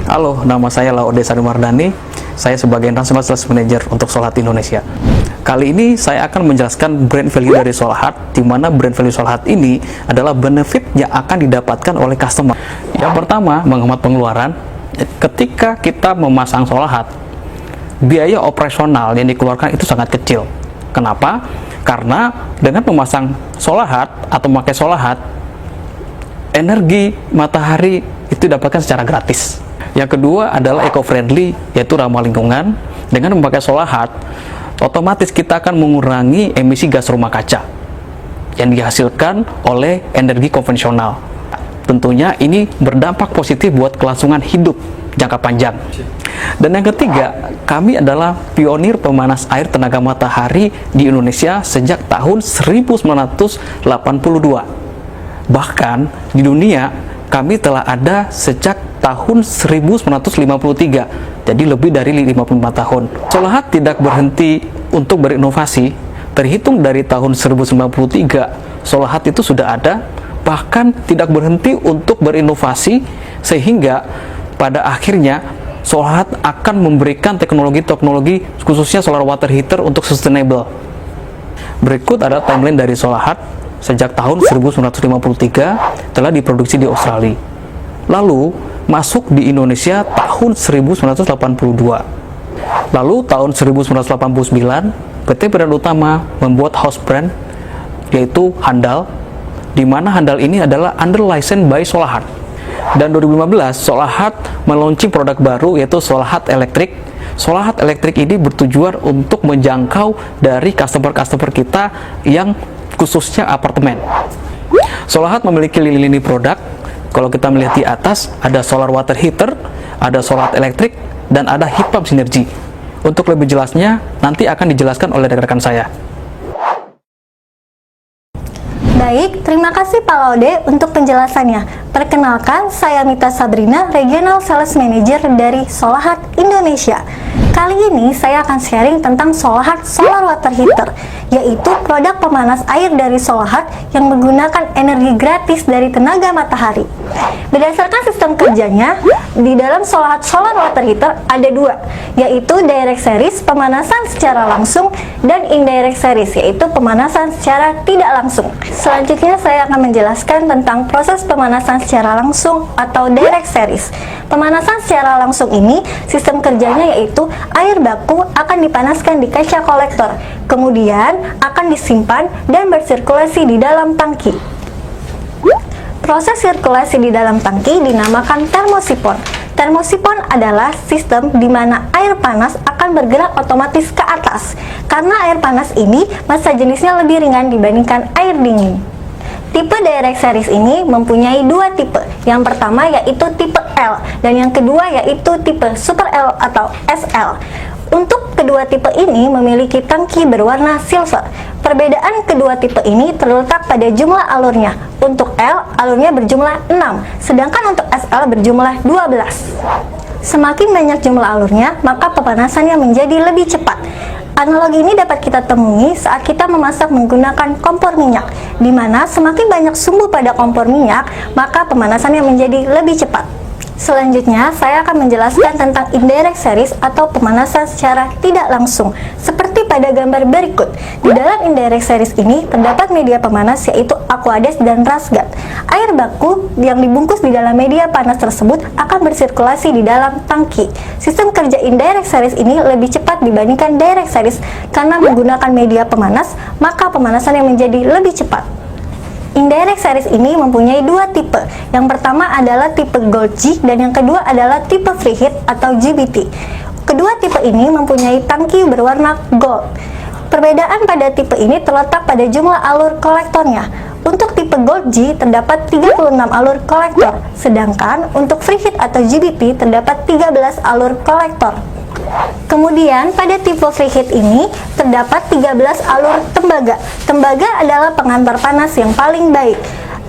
Halo, nama saya Laude Sari Mardani. Saya sebagai National Sales Manager untuk Solhat Indonesia. Kali ini saya akan menjelaskan brand value dari Solhat, di mana brand value Solhat ini adalah benefit yang akan didapatkan oleh customer. Yang pertama, menghemat pengeluaran. Ketika kita memasang Solhat, biaya operasional yang dikeluarkan itu sangat kecil. Kenapa? Karena dengan memasang Solhat atau memakai Solhat, energi matahari itu didapatkan secara gratis. Yang kedua adalah eco-friendly, yaitu ramah lingkungan. Dengan memakai Solhat, otomatis kita akan mengurangi emisi gas rumah kaca yang dihasilkan oleh energi konvensional. Tentunya ini berdampak positif buat kelangsungan hidup jangka panjang. Dan yang ketiga, kami adalah pionir pemanas air tenaga matahari di Indonesia sejak tahun 1982. Bahkan di dunia kami telah ada sejak tahun 1953, jadi lebih dari 55 tahun. Solhat tidak berhenti untuk berinovasi. Terhitung dari tahun 1993, Solhat itu sudah ada, bahkan tidak berhenti untuk berinovasi, sehingga pada akhirnya Solhat akan memberikan teknologi-teknologi khususnya solar water heater untuk sustainable. Berikut ada timeline dari Solhat. Sejak tahun 1953 telah diproduksi di Australia. Lalu masuk di Indonesia tahun 1982. Lalu tahun 1989 PT Brand Utama membuat house brand yaitu Handal, di mana Handal ini adalah under license by Solhat. Dan 2015 Solhat meluncing produk baru yaitu Solhat Electric. Solhat Electric ini bertujuan untuk menjangkau dari customer-customer kita yang khususnya apartemen. Solhat memiliki lini-lini produk. Kalau kita melihat di atas, ada solar water heater, ada Solhat Electric, dan ada heat pump sinergi. Untuk lebih jelasnya, nanti akan dijelaskan oleh rekan-rekan saya. Baik, terima kasih Pak Laude untuk penjelasannya. Perkenalkan, saya Mita Sabrina, Regional Sales Manager dari Solhat Indonesia. Kali ini saya akan sharing tentang Solhat Solar Water Heater, yaitu produk pemanas air dari Solhat yang menggunakan energi gratis dari tenaga matahari. Berdasarkan sistem kerjanya, di dalam Solhat Solar Water Heater ada dua, yaitu direct series pemanasan secara langsung dan indirect series, yaitu pemanasan secara tidak langsung. Selanjutnya saya akan menjelaskan tentang proses pemanasan secara langsung atau direct series. Pemanasan secara langsung ini sistem kerjanya yaitu air baku akan dipanaskan di kaca kolektor, kemudian akan disimpan dan bersirkulasi di dalam tangki. Proses sirkulasi di dalam tangki dinamakan termosifon. Termosifon adalah sistem di mana air panas akan bergerak otomatis ke atas. Karena air panas ini massa jenisnya lebih ringan dibandingkan air dingin. Tipe direct series ini mempunyai dua tipe. Yang pertama yaitu tipe L dan yang kedua yaitu tipe Super L atau SL. Untuk kedua tipe ini memiliki tangki berwarna silver. Perbedaan kedua tipe ini terletak pada jumlah alurnya. Untuk L, alurnya berjumlah 6, sedangkan untuk SL berjumlah 12. Semakin banyak jumlah alurnya, maka pemanasannya menjadi lebih cepat. Analogi ini dapat kita temui saat kita memasak menggunakan kompor minyak, di mana semakin banyak sumbu pada kompor minyak, maka pemanasannya menjadi lebih cepat. Selanjutnya, saya akan menjelaskan tentang indirect series atau pemanasan secara tidak langsung, seperti pada gambar berikut. Di dalam indirect series ini terdapat media pemanas yaitu aqueous dan rasgat. Air baku yang dibungkus di dalam media panas tersebut akan bersirkulasi di dalam tangki. Sistem kerja indirect series ini lebih cepat dibandingkan direct series karena menggunakan media pemanas, maka pemanasannya menjadi lebih cepat. Indirect series ini mempunyai dua tipe. Yang pertama adalah tipe Gold G dan yang kedua adalah tipe Free Heat atau GBT. Kedua tipe ini mempunyai tangki berwarna gold. Perbedaan pada tipe ini terletak pada jumlah alur kolektornya. Untuk tipe Gold G terdapat 36 alur kolektor, sedangkan untuk Free Heat atau GBT terdapat 13 alur kolektor. Kemudian pada tipe Free Heat ini terdapat 13 alur tembaga. Tembaga adalah pengantar panas yang paling baik.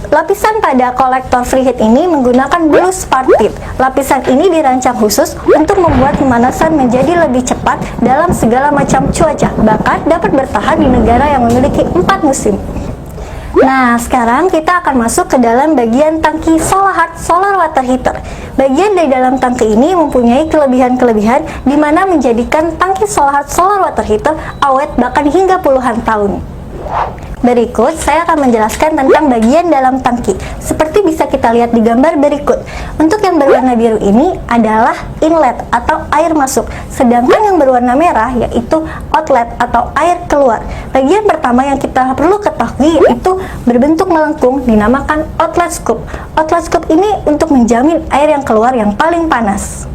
Lapisan pada kolektor Free Heat ini menggunakan blue spark tip. Lapisan ini dirancang khusus untuk membuat pemanasan menjadi lebih cepat dalam segala macam cuaca, bahkan dapat bertahan di negara yang memiliki 4 musim. Nah, sekarang kita akan masuk ke dalam bagian tangki Solahat Solar Water Heater. Bagian dari dalam tangki ini mempunyai kelebihan-kelebihan di mana menjadikan tangki Solahat Solar Water Heater awet bahkan hingga puluhan tahun. Berikut saya akan menjelaskan tentang bagian dalam tangki. Seperti bisa kita lihat di gambar berikut. Untuk yang berwarna biru ini adalah inlet atau air masuk, sedangkan yang berwarna merah yaitu outlet atau air keluar. Bagian pertama yang kita perlu ketahui yaitu berbentuk melengkung, dinamakan outlet scoop. Outlet scoop ini untuk menjamin air yang keluar yang paling panas.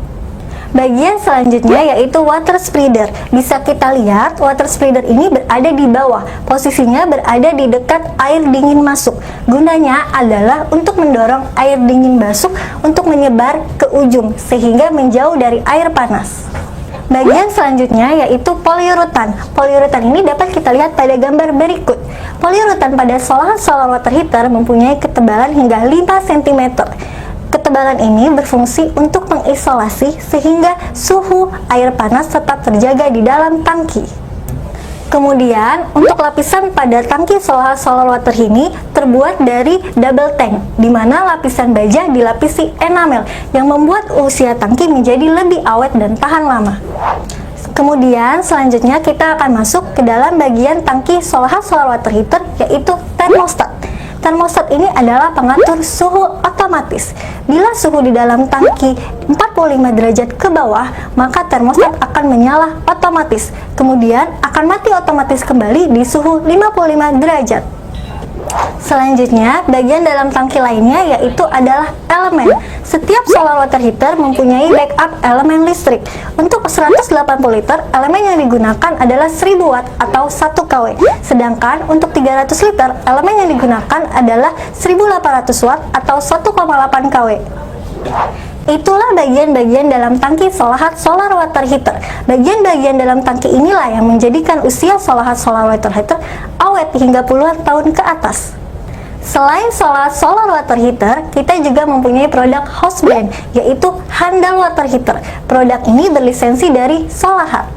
Bagian selanjutnya yaitu water spreader. Bisa kita lihat water spreader ini berada di bawah. Posisinya berada di dekat air dingin masuk. Gunanya adalah untuk mendorong air dingin masuk untuk menyebar ke ujung sehingga menjauh dari air panas. Bagian selanjutnya yaitu poliuretan. Poliuretan ini dapat kita lihat pada gambar berikut. Poliuretan pada Solahat Solar Water Heater mempunyai ketebalan hingga 5 cm. Ketebalan ini berfungsi untuk mengisolasi sehingga suhu air panas tetap terjaga di dalam tangki. Kemudian, untuk lapisan pada tangki Solahat Solar Water ini terbuat dari double tank, di mana lapisan baja dilapisi enamel yang membuat usia tangki menjadi lebih awet dan tahan lama. Kemudian, selanjutnya kita akan masuk ke dalam bagian tangki Solahat Solar Water Heater yaitu termostat. Termostat ini adalah pengatur suhu otomatis. Bila suhu di dalam tangki 45 derajat ke bawah, maka termostat akan menyala otomatis. Kemudian akan mati otomatis kembali di suhu 55 derajat. Selanjutnya, bagian dalam tangki lainnya yaitu adalah elemen. Setiap solar water heater mempunyai backup elemen listrik. Untuk 180 liter, elemen yang digunakan adalah 1000 watt atau 1 kW. Sedangkan untuk 300 liter, elemen yang digunakan adalah 1800 watt atau 1,8 kW. Itulah bagian-bagian dalam tangki Solahat Solar Water Heater. Bagian-bagian dalam tangki inilah yang menjadikan usia Solahat Solar Water Heater awet hingga puluhan tahun ke atas. Selain Solahat Solar Water Heater, kita juga mempunyai produk house brand, yaitu Handal Water Heater. Produk ini berlisensi dari Solahat.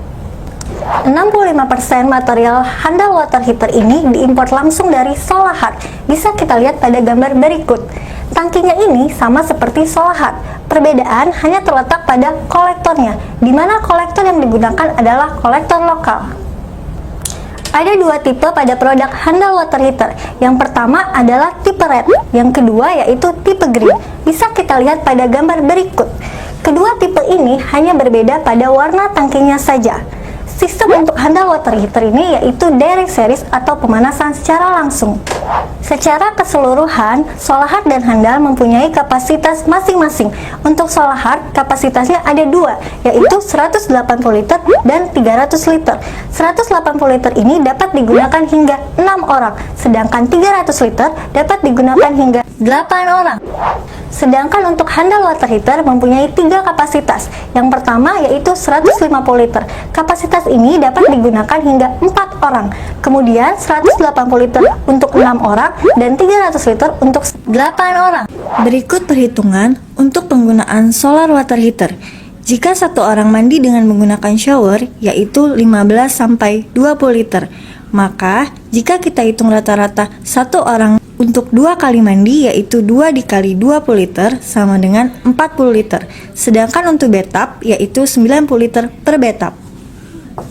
65% material Handal Water Heater ini diimpor langsung dari Solahat. Bisa kita lihat pada gambar berikut. Tangkinya ini sama seperti Solahat. Perbedaan hanya terletak pada kolektornya, di mana kolektor yang digunakan adalah kolektor lokal. Ada dua tipe pada produk Handal Water Heater. Yang pertama adalah tipe red, yang kedua yaitu tipe green. Bisa kita lihat pada gambar berikut. Kedua tipe ini hanya berbeda pada warna tangkinya saja. Sistem untuk Handal Water Heater ini yaitu direct series atau pemanasan secara langsung. Secara keseluruhan, Solahat dan Handal mempunyai kapasitas masing-masing. Untuk Solahat, kapasitasnya ada dua, yaitu 180 liter dan 300 liter. 180 liter ini dapat digunakan hingga 6 orang, sedangkan 300 liter dapat digunakan hingga 8 orang. Sedangkan untuk Handal Water Heater mempunyai 3 kapasitas. Yang pertama yaitu 150 liter. Kapasitas ini dapat digunakan hingga 4 orang. Kemudian 180 liter untuk 6 orang dan 300 liter untuk 8 orang. Berikut perhitungan untuk penggunaan solar water heater. Jika satu orang mandi dengan menggunakan shower yaitu 15-20 liter. Maka jika kita hitung rata-rata satu orang untuk 2 kali mandi yaitu 2 dikali 20 liter sama dengan 40 liter. Sedangkan untuk bathtub yaitu 90 liter per bathtub.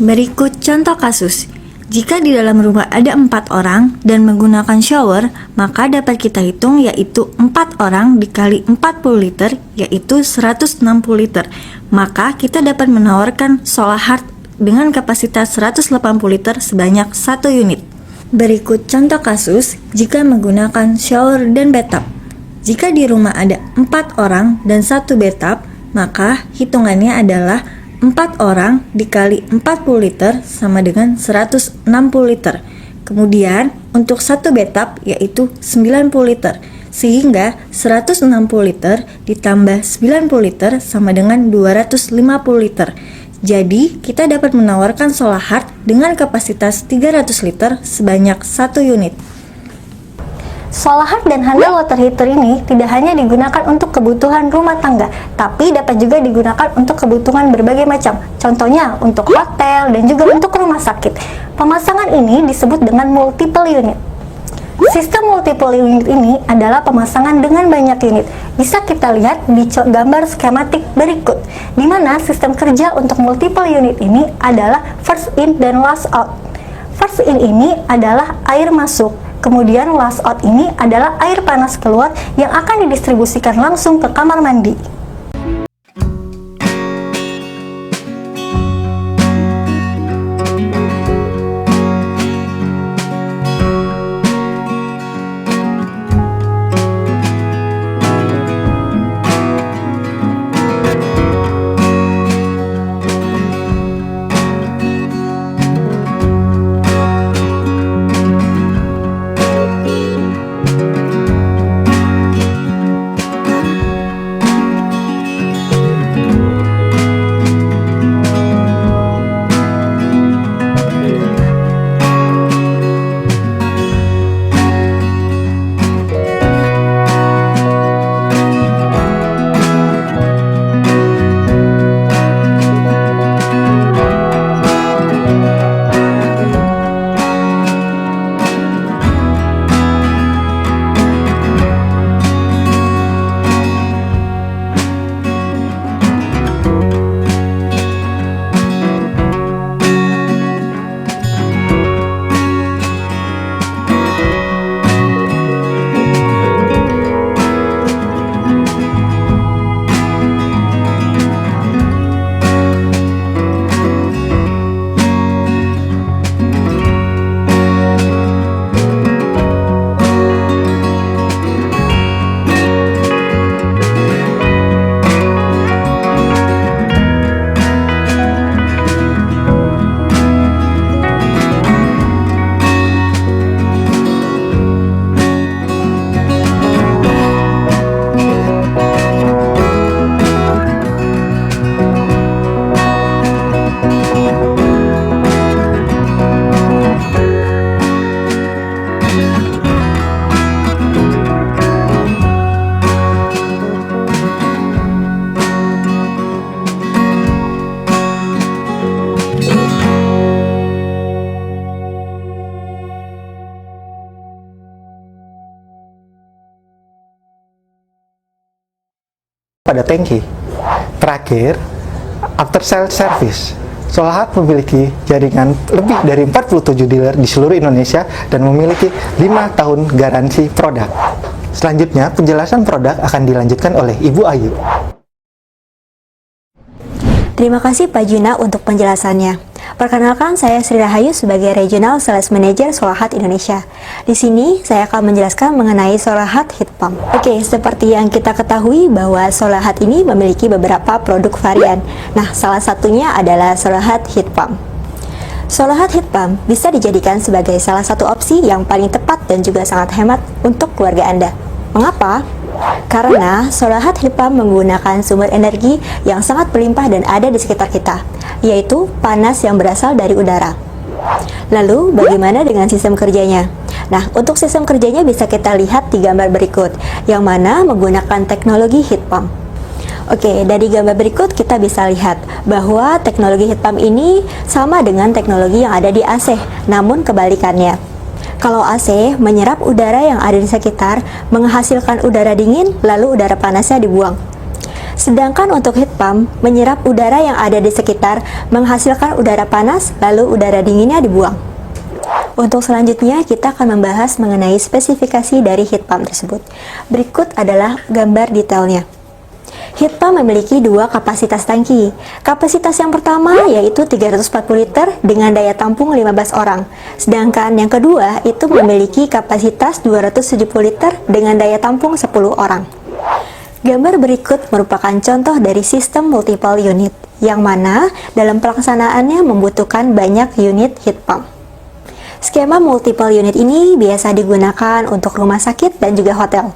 Berikut contoh kasus. Jika di dalam rumah ada 4 orang dan menggunakan shower, maka dapat kita hitung yaitu 4 orang dikali 40 liter yaitu 160 liter. Maka kita dapat menawarkan Solahat dengan kapasitas 180 liter sebanyak 1 unit. Berikut contoh kasus jika menggunakan shower dan bathtub. Jika di rumah ada 4 orang dan 1 bathtub, maka hitungannya adalah 4 orang dikali 40 liter sama dengan 160 liter. Kemudian untuk 1 bathtub yaitu 90 liter. Sehingga 160 liter ditambah 90 liter sama dengan 250 liter. Jadi, kita dapat menawarkan Solahat dengan kapasitas 300 liter sebanyak 1 unit. Solahat dan Handal Water Heater ini tidak hanya digunakan untuk kebutuhan rumah tangga, tapi dapat juga digunakan untuk kebutuhan berbagai macam. Contohnya untuk hotel dan juga untuk rumah sakit. Pemasangan ini disebut dengan multiple unit. Sistem multiple unit ini adalah pemasangan dengan banyak unit. Bisa kita lihat di gambar skematik berikut, di mana sistem kerja untuk multiple unit ini adalah first in dan last out. First in ini adalah air masuk, kemudian last out ini adalah air panas keluar yang akan didistribusikan langsung ke kamar mandi. Pada tangki. Terakhir, after sales service. Solahat memiliki jaringan lebih dari 47 dealer di seluruh Indonesia dan memiliki 5 tahun garansi produk. Selanjutnya, penjelasan produk akan dilanjutkan oleh Ibu Ayu. Terima kasih Pak Juna untuk penjelasannya. Perkenalkan, saya Sri Rahayu sebagai Regional Sales Manager Solahat Indonesia. Di sini saya akan menjelaskan mengenai Solahat Heat Pump. Oke, seperti yang kita ketahui bahwa Solahat ini memiliki beberapa produk varian. Nah, salah satunya adalah Solahat Heat Pump. Solahat Heat Pump bisa dijadikan sebagai salah satu opsi yang paling tepat dan juga sangat hemat untuk keluarga Anda. Mengapa? Karena Solahat Heat Pump menggunakan sumber energi yang sangat berlimpah dan ada di sekitar kita, yaitu panas yang berasal dari udara. Lalu, bagaimana dengan sistem kerjanya? Nah, untuk sistem kerjanya bisa kita lihat di gambar berikut, yang mana menggunakan teknologi heat pump. Oke, dari gambar berikut kita bisa lihat bahwa teknologi heat pump ini sama dengan teknologi yang ada di AC, namun kebalikannya. Kalau AC menyerap udara yang ada di sekitar, menghasilkan udara dingin, lalu udara panasnya dibuang. Sedangkan untuk heat pump, menyerap udara yang ada di sekitar, menghasilkan udara panas, lalu udara dinginnya dibuang. Untuk selanjutnya, kita akan membahas mengenai spesifikasi dari heat pump tersebut. Berikut adalah gambar detailnya. Heat pump memiliki dua kapasitas tangki. Kapasitas yang pertama yaitu 340 liter dengan daya tampung 15 orang. Sedangkan yang kedua itu memiliki kapasitas 270 liter dengan daya tampung 10 orang. Gambar berikut merupakan contoh dari sistem multiple unit, yang mana dalam pelaksanaannya membutuhkan banyak unit heat pump. Skema multiple unit ini biasa digunakan untuk rumah sakit dan juga hotel.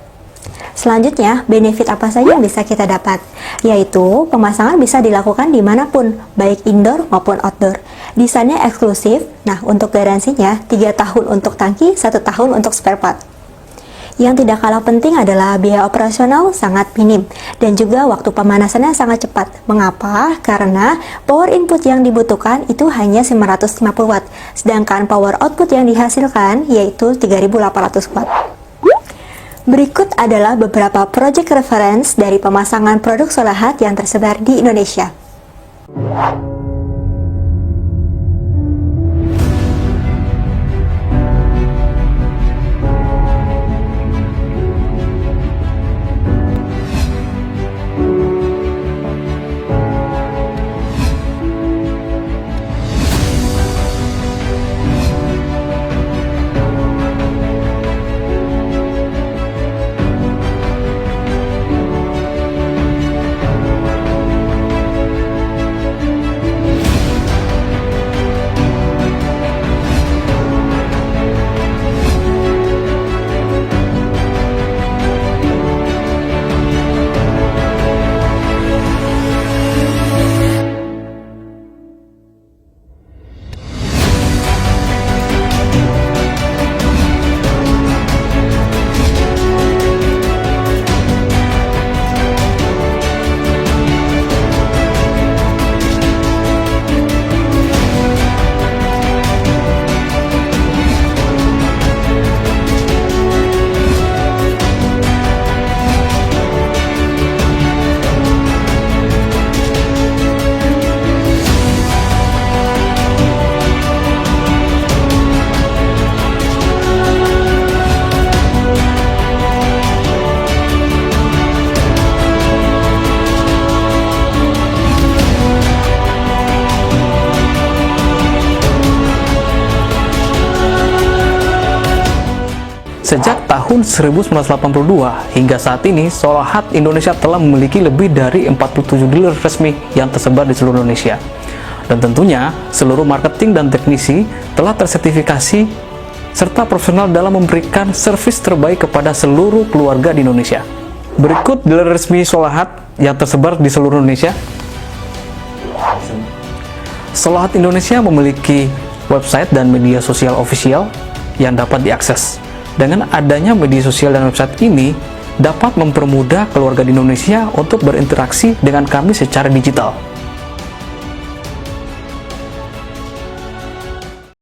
Selanjutnya, benefit apa saja yang bisa kita dapat? Yaitu, pemasangan bisa dilakukan dimanapun, baik indoor maupun outdoor. Desainnya eksklusif, nah untuk garansinya 3 tahun untuk tangki, 1 tahun untuk spare part. Yang tidak kalah penting adalah biaya operasional sangat minim dan juga waktu pemanasannya sangat cepat. Mengapa? Karena power input yang dibutuhkan itu hanya 950 watt, sedangkan power output yang dihasilkan yaitu 3800 watt. Berikut adalah beberapa project reference dari pemasangan produk Solahat yang tersebar di Indonesia. Sejak tahun 1982 hingga saat ini, Solahat Indonesia telah memiliki lebih dari 47 dealer resmi yang tersebar di seluruh Indonesia. Dan tentunya, seluruh marketing dan teknisi telah tersertifikasi serta profesional dalam memberikan servis terbaik kepada seluruh keluarga di Indonesia. Berikut dealer resmi Solahat yang tersebar di seluruh Indonesia. Solahat Indonesia memiliki website dan media sosial official yang dapat diakses. Dengan adanya media sosial dan website ini, dapat mempermudah keluarga di Indonesia untuk berinteraksi dengan kami secara digital.